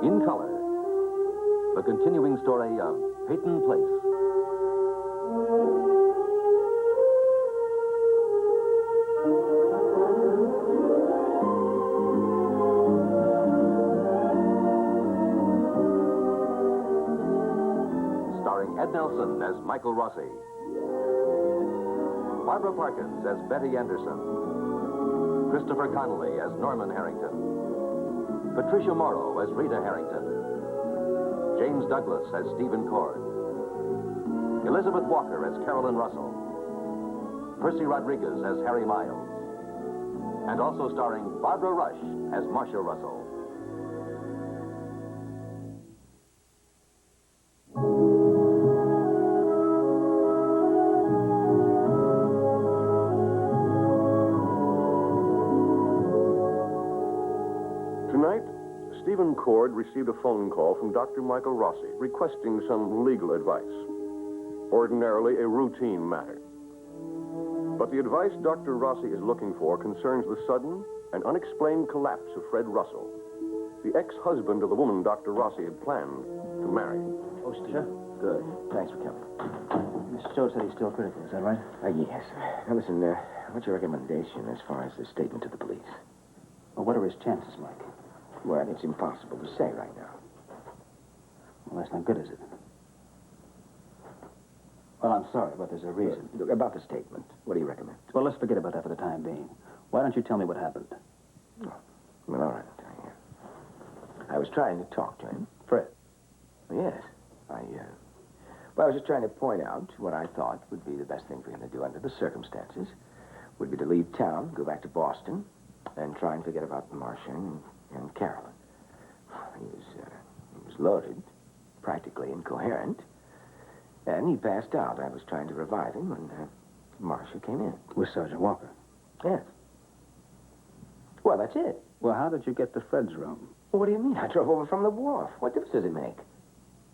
In color, the continuing story of Peyton Place. Starring Ed Nelson as Michael Rossi, Barbara Parkins as Betty Anderson, Christopher Connolly as Norman Harrington, Patricia Morrow as Rita Harrington, James Douglas as Stephen Cord, Elizabeth Walker as Carolyn Russell, Percy Rodriguez as Harry Miles, and also starring Barbara Rush as Marcia Russell. Tonight, Stephen Cord received a phone call from Dr. Michael Rossi requesting some legal advice. Ordinarily a routine matter. But the advice Dr. Rossi is looking for concerns the sudden and unexplained collapse of Fred Russell, the ex-husband of the woman Dr. Rossi had planned to marry. Oh, Steve. Good. Thanks for coming. Mr. Joe said he's still critical, is that right? Yes. Now, listen, what's your recommendation as far as the statement to the police? Well, what are his chances, Mike? Well, it's impossible to say right now. Well, that's not good, is it? Well, I'm sorry, but there's a reason. About the statement, what do you recommend? Well, let's forget about that for the time being. Why don't you tell me what happened? Oh, well, all right, I'll tell you. I was trying to talk to him. Fred? Yes. Well, I was just trying to point out what I thought would be the best thing for him to do under the circumstances. Would be to leave town, go back to Boston, and try and forget about Marcia and Carolyn. He was loaded, practically incoherent, and he passed out. I was trying to revive him when Marcia came in. With Sergeant Walker? Yes. Well, that's it. Well, how did you get to Fred's room? Well, what do you mean? I drove over from the wharf. What difference does it make?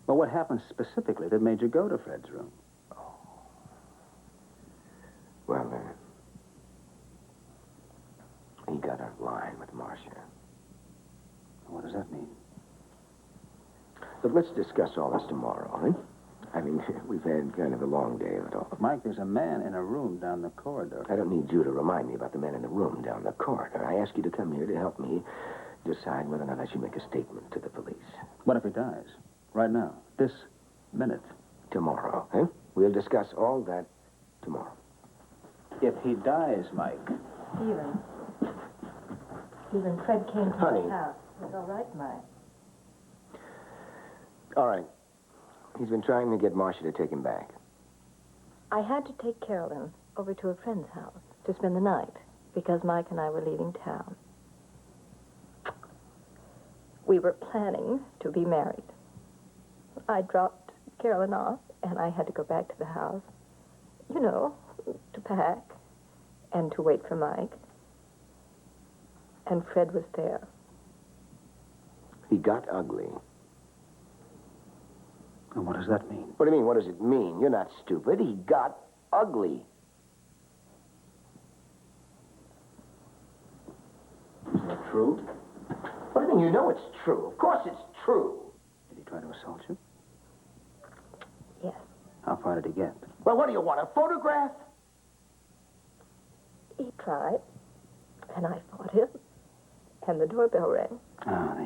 Well, what happened specifically that made you go to Fred's room? Oh. Well, he got a line with Marcia. What does that mean? Look, let's discuss all this tomorrow, huh? I mean, we've had kind of a long day of it all. Mike, there's a man in a room down the corridor. I don't need you to remind me about the man in the room down the corridor. I ask you to come here to help me decide whether or not I should make a statement to the police. What if he dies? Right now. This minute. Tomorrow, huh? We'll discuss all that tomorrow. If he dies, Mike. Stephen, Fred came to Honey. my house. It's all right, Mike. All right. He's been trying to get Marcia to take him back. I had to take Carolyn over to a friend's house to spend the night because Mike and I were leaving town. We were planning to be married. I dropped Carolyn off, and I had to go back to the house, you know, to pack and to wait for Mike. And Fred was there. He got ugly. And what does that mean? What do you mean, what does it mean? You're not stupid. He got ugly. Is that true? What do you mean? You know it's true. Of course it's true. Did he try to assault you? Yes. How far did he get? Well, what do you want, a photograph? He tried, and I fought him, and the doorbell rang. Ah,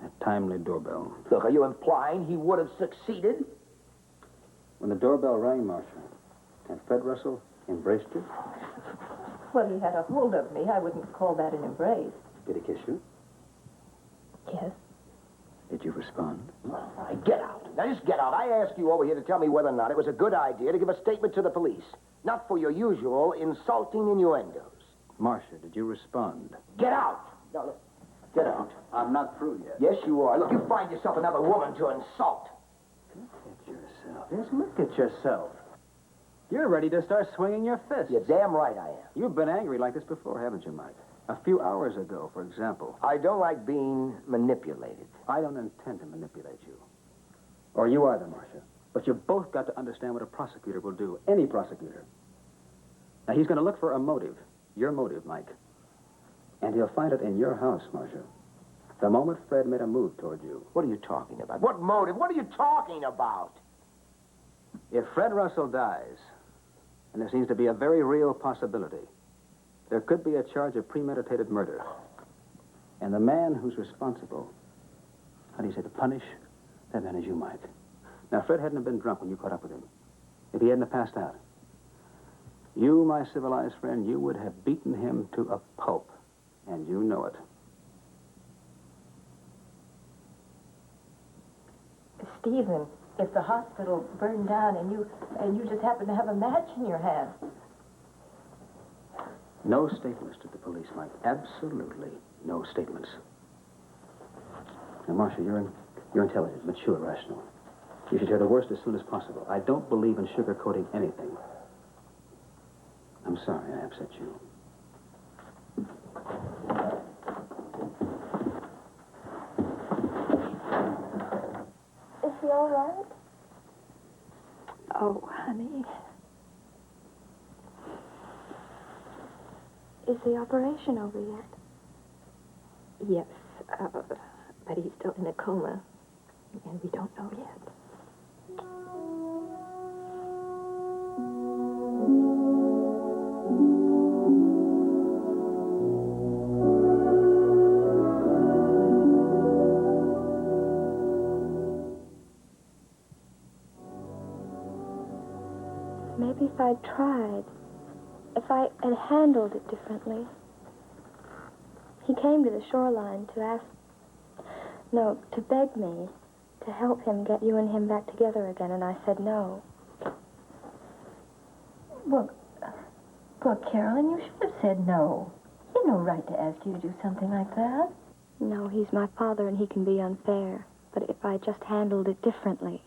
the timely doorbell. Look, are you implying he would have succeeded? When the doorbell rang, Marcia, and Fred Russell embraced you? Well, he had a hold of me. I wouldn't call that an embrace. Did he kiss you? Yes. Did you respond? All right, get out. Now, just get out. I asked you over here to tell me whether or not it was a good idea to give a statement to the police. Not for your usual insulting innuendos. Marcia, did you respond? Get out. Now, look, get out. I'm not through yet. Yes, you are. Look, you find yourself another woman to insult. Look at yourself. Yes, look at yourself. You're ready to start swinging your fists. You're damn right I am. You've been angry like this before, haven't you, Mike? A few hours ago, for example. I don't like being manipulated. I don't intend to manipulate you. Or you either, Marcia. But you've both got to understand what a prosecutor will do. Any prosecutor. Now, he's going to look for a motive. Your motive, Mike. And he'll find it in your house, Marcia. The moment Fred made a move toward you. What are you talking about? What motive? What are you talking about? If Fred Russell dies, and there seems to be a very real possibility, there could be a charge of premeditated murder. And the man who's responsible, how do you say, to punish, that man is you, Mike. Now, Fred hadn't been drunk when you caught up with him. If he hadn't passed out, you, my civilized friend, you would have beaten him to a pulp. And you know it. Stephen, if the hospital burned down and you just happened to have a match in your hand. No statements to the police, Mike. Absolutely no statements. Now, Marcia, you're intelligent, mature, rational. You should hear the worst as soon as possible. I don't believe in sugarcoating anything. I'm sorry I upset you. Is he all right? Oh, honey. Is the operation over yet? Yes, but he's still in a coma, and we don't know yet. Maybe if I'd tried, if I had handled it differently. He came to the shoreline to beg me to help him get you and him back together again, and I said no. Look, Carolyn, you should have said no. He had no right to ask you to do something like that. No, he's my father and he can be unfair. But if I just handled it differently.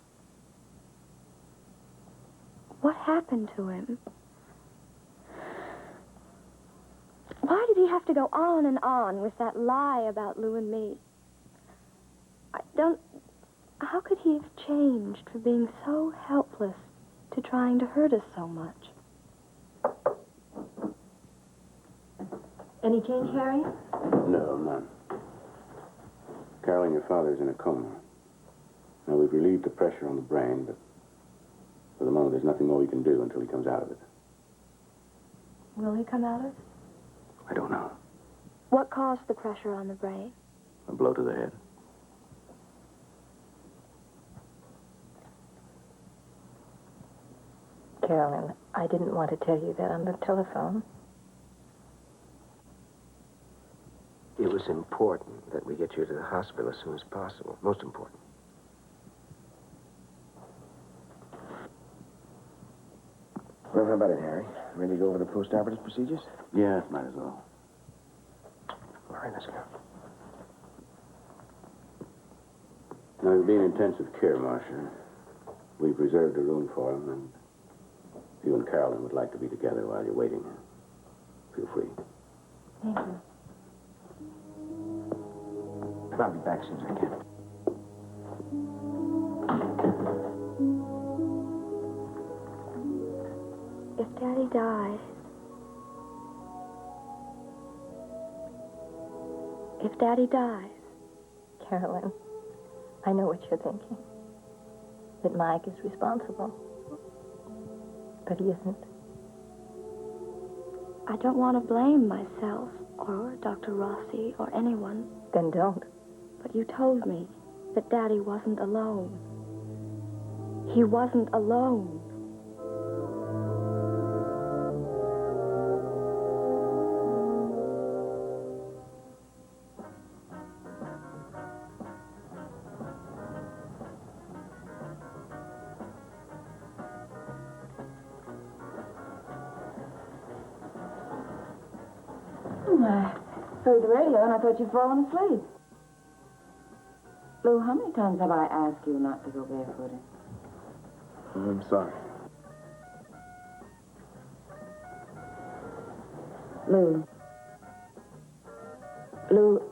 What happened to him? Why did he have to go on and on with that lie about Lou and me? How could he have changed for being so helpless to trying to hurt us so much? Any change, Harry? No, none. Carolyn, your father's in a coma. Now, we've relieved the pressure on the brain, but for the moment, there's nothing more we can do until he comes out of it. Will he come out of it? I don't know. What caused the pressure on the brain? A blow to the head. Carolyn, I didn't want to tell you that on the telephone. It was important that we get you to the hospital as soon as possible. Most important. Well, how about it, Harry? Ready to go over the post-operative procedures? Yes, might as well. All right, let's go. Now, he'll be in intensive care, Marcia. We've reserved a room for him, and if you and Carolyn would like to be together while you're waiting, feel free. Thank you. I'll be back as soon as I can. If Daddy dies... If Daddy dies... Carolyn, I know what you're thinking. That Mike is responsible. But he isn't. I don't want to blame myself or Dr. Rossi or anyone. Then don't. But you told me that Daddy wasn't alone. He wasn't alone. I heard the radio and I thought you'd fallen asleep. Lou, how many times have I asked you not to go barefooted? I'm sorry. Lou. Lou.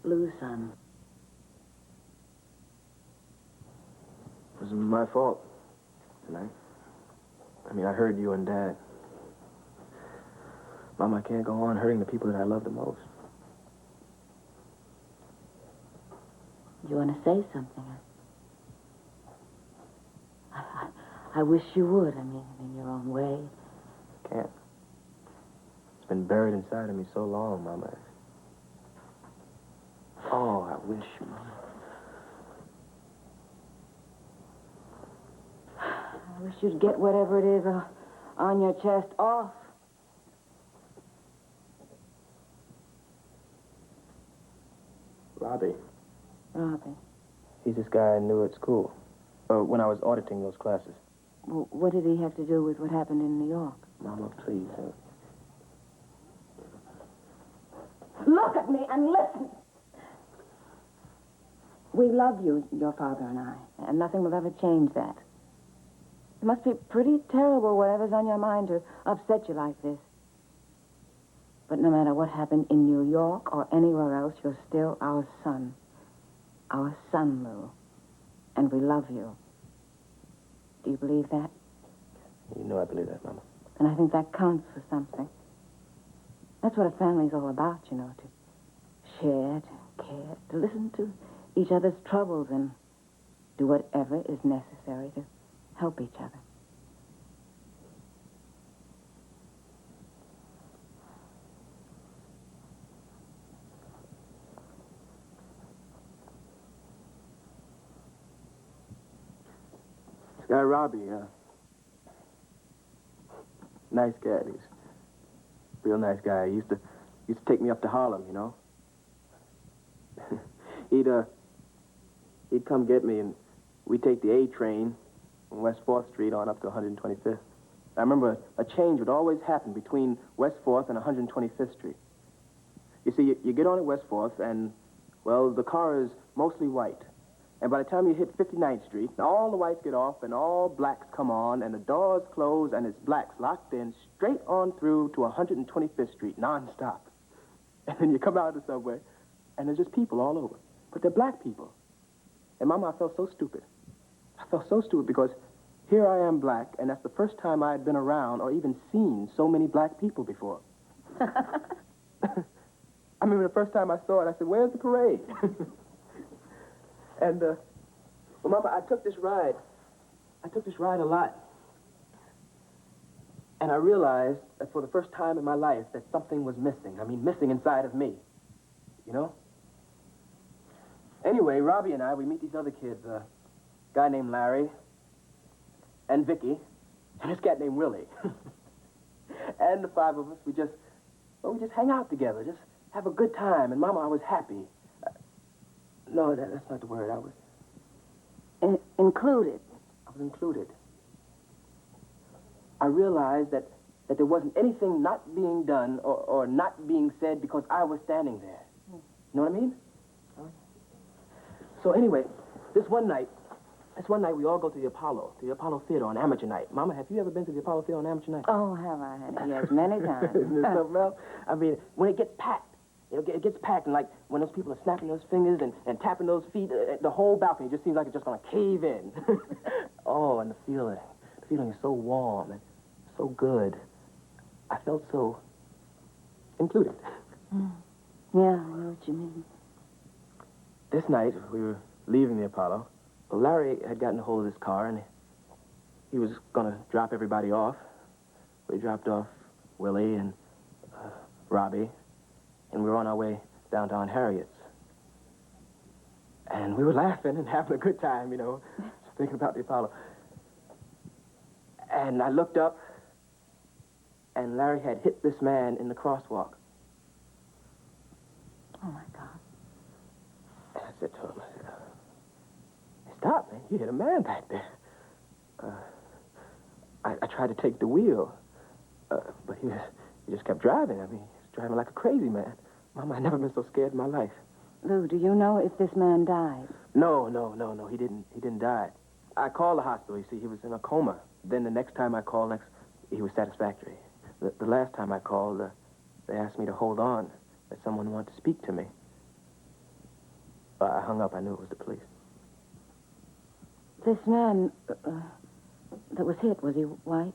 Lou, son. It wasn't my fault. tonight. I mean, I heard you and Dad. Mom, I can't go on hurting the people that I love the most. You want to say something? I wish you would. I mean, in your own way. Can't. It's been buried inside of me so long, Mama. Oh, I wish, Mama. I wish you'd get whatever it is on your chest off. Robbie. Robbie. He's this guy I knew at school. When I was auditing those classes. Well, what did he have to do with what happened in New York? Mama, please. Look at me and listen. We love you, your father and I, and nothing will ever change that. It must be pretty terrible, whatever's on your mind, to upset you like this. But no matter what happened in New York or anywhere else, you're still our son. Our son, Lou. And we love you. Do you believe that? You know I believe that, Mama. And I think that counts for something. That's what a family's all about, you know, to share, to care, to listen to each other's troubles and do whatever is necessary to help each other. This guy Robbie, nice guy. He's a real nice guy. He used to take me up to Harlem, you know. He'd come get me, and we'd take the A train from West 4th Street on up to 125th. I remember a change would always happen between West 4th and 125th Street. You see, you get on at West 4th, and, well, the car is mostly white. And by the time you hit 59th Street, all the whites get off, and all blacks come on, and the doors close, and it's blacks locked in straight on through to 125th Street, nonstop. And then you come out of the subway, and there's just people all over. But they're black people. And, Mama, I felt so stupid. I felt so stupid because here I am black, and that's the first time I had been around or even seen so many black people before. I remember the first time I saw it, I said, where's the parade? And, well, Mama, I took this ride. I took this ride a lot. And I realized that for the first time in my life that something was missing. I mean, missing inside of me. You know? Anyway, Robbie and I, we meet these other kids. A guy named Larry, and Vicky, and this cat named Willie. And the five of us, we just hang out together, just have a good time. And, Mama, I was happy. No, that's not the word. I was... Included. I was included. I realized that there wasn't anything not being done or not being said because I was standing there. You know what I mean? So anyway, this one night we all go to the Apollo Theater on amateur night. Mama, have you ever been to the Apollo Theater on amateur night? Oh, have I, honey? Yes, many times. Isn't it something else? I mean, when it gets packed, it gets packed, and like when those people are snapping those fingers and tapping those feet, the whole balcony just seems like it's just going to cave in. Oh, and the feeling is so warm and so good. I felt so included. Yeah, I know what you mean. This night, we were leaving the Apollo. Well, Larry had gotten a hold of this car, and he was going to drop everybody off. We dropped off Willie and Robbie, and we were on our way downtown Harriet's. And we were laughing and having a good time, you know, thinking about the Apollo. And I looked up, and Larry had hit this man in the crosswalk. Oh, my God. And I said to him, stop, man. You hit a man back there. I tried to take the wheel, but he just kept driving. I mean, he was driving like a crazy man. Mama, I've never been so scared in my life. Lou, do you know if this man died? No. He didn't die. I called the hospital. You see, he was in a coma. Then the next time I called, he was satisfactory. The last time I called, they asked me to hold on, that someone wanted to speak to me. I hung up. I knew it was the police. This man, that was hit, was he white?